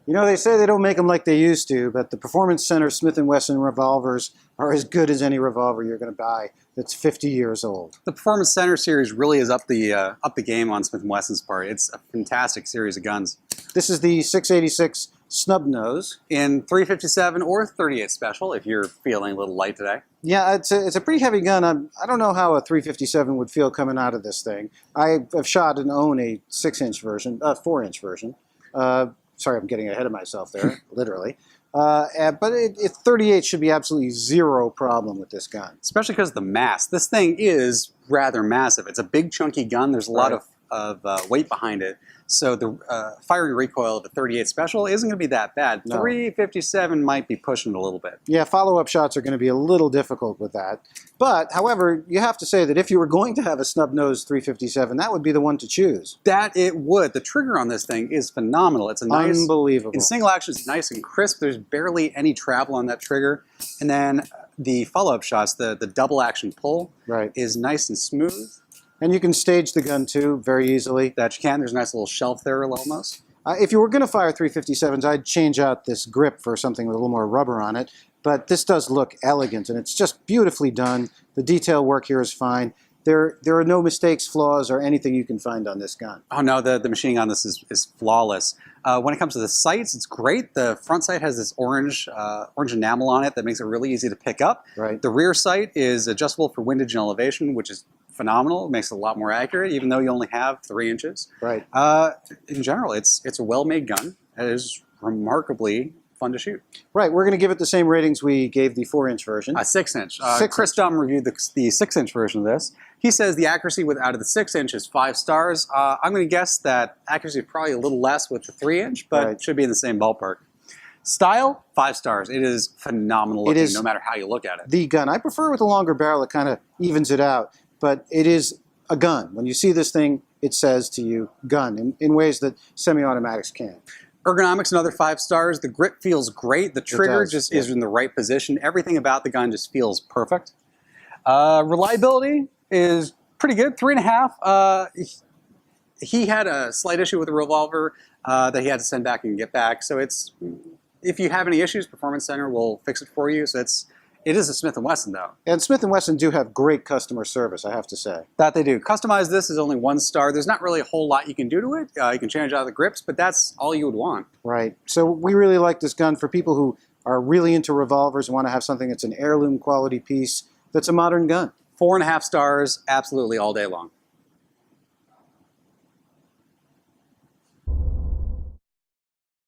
You know, they say they don't make them like they used to, but the Performance Center Smith & Wesson revolvers are as good as any revolver you're going to buy that's 50 years old. The Performance Center series really is up the game on Smith & Wesson's part. It's a fantastic series of guns. This is the 686 snub nose. In 357 or 38 special, if you're feeling a little light today. Yeah, it's a pretty heavy gun. I don't know how a 357 would feel coming out of this thing. I have shot and own a 6-inch version, 4-inch version. Sorry, I'm getting ahead of myself there, literally. But 38 should be absolutely zero problem with this gun. Especially because of the mass. This thing is rather massive. It's a big chunky gun. There's a lot of weight behind it. So the firing recoil of a 38 special isn't going to be that bad. No. 357 might be pushing it a little bit. Yeah, follow-up shots are going to be a little difficult with that. But, however, you have to say that if you were going to have a snub-nosed 357, that would be the one to choose. That it would. The trigger on this thing is phenomenal. It's a nice, unbelievable. In single action, it's nice and crisp. There's barely any travel on that trigger. And then the follow-up shots, the double action pull, is nice and smooth. And you can stage the gun too very easily. That you can. There's a nice little shelf there almost. If you were going to fire 357s, I'd change out this grip for something with a little more rubber on it. But this does look elegant, and it's just beautifully done. The detail work here is fine. There are no mistakes, flaws, or anything you can find on this gun. Oh no, the machining on this is flawless. When it comes to the sights, it's great. The front sight has this orange enamel on it that makes it really easy to pick up. Right. The rear sight is adjustable for windage and elevation, which is phenomenal. It makes it a lot more accurate, even though you only have 3 inches. Right. In general, it's a well-made gun. It is remarkably fun to shoot. Right. We're going to give it the same ratings we gave the 4-inch version. 6-inch. Chris Dunn reviewed the 6-inch version of this. He says the accuracy out of the 6-inch is 5 stars. I'm going to guess that accuracy is probably a little less with the 3-inch, but it should be in the same ballpark. Style, 5 stars. It is phenomenal looking, no matter how you look at it. The gun. I prefer with a longer barrel. It kind of evens it out. But it is a gun. When you see this thing, it says to you, gun, in ways that semi-automatics can't. Ergonomics, another 5 stars. The grip feels great. The trigger just is in the right position. Everything about the gun just feels perfect. Reliability is pretty good, 3.5. He had a slight issue with the revolver that he had to send back and get back. So if you have any issues, Performance Center will fix it for you. So it is a Smith & Wesson, though. And Smith & Wesson do have great customer service, I have to say. That they do. Customize this is only 1 star. There's not really a whole lot you can do to it. You can change out the grips, but that's all you would want. Right. So we really like this gun for people who are really into revolvers and want to have something that's an heirloom quality piece that's a modern gun. 4.5 stars, absolutely all day long.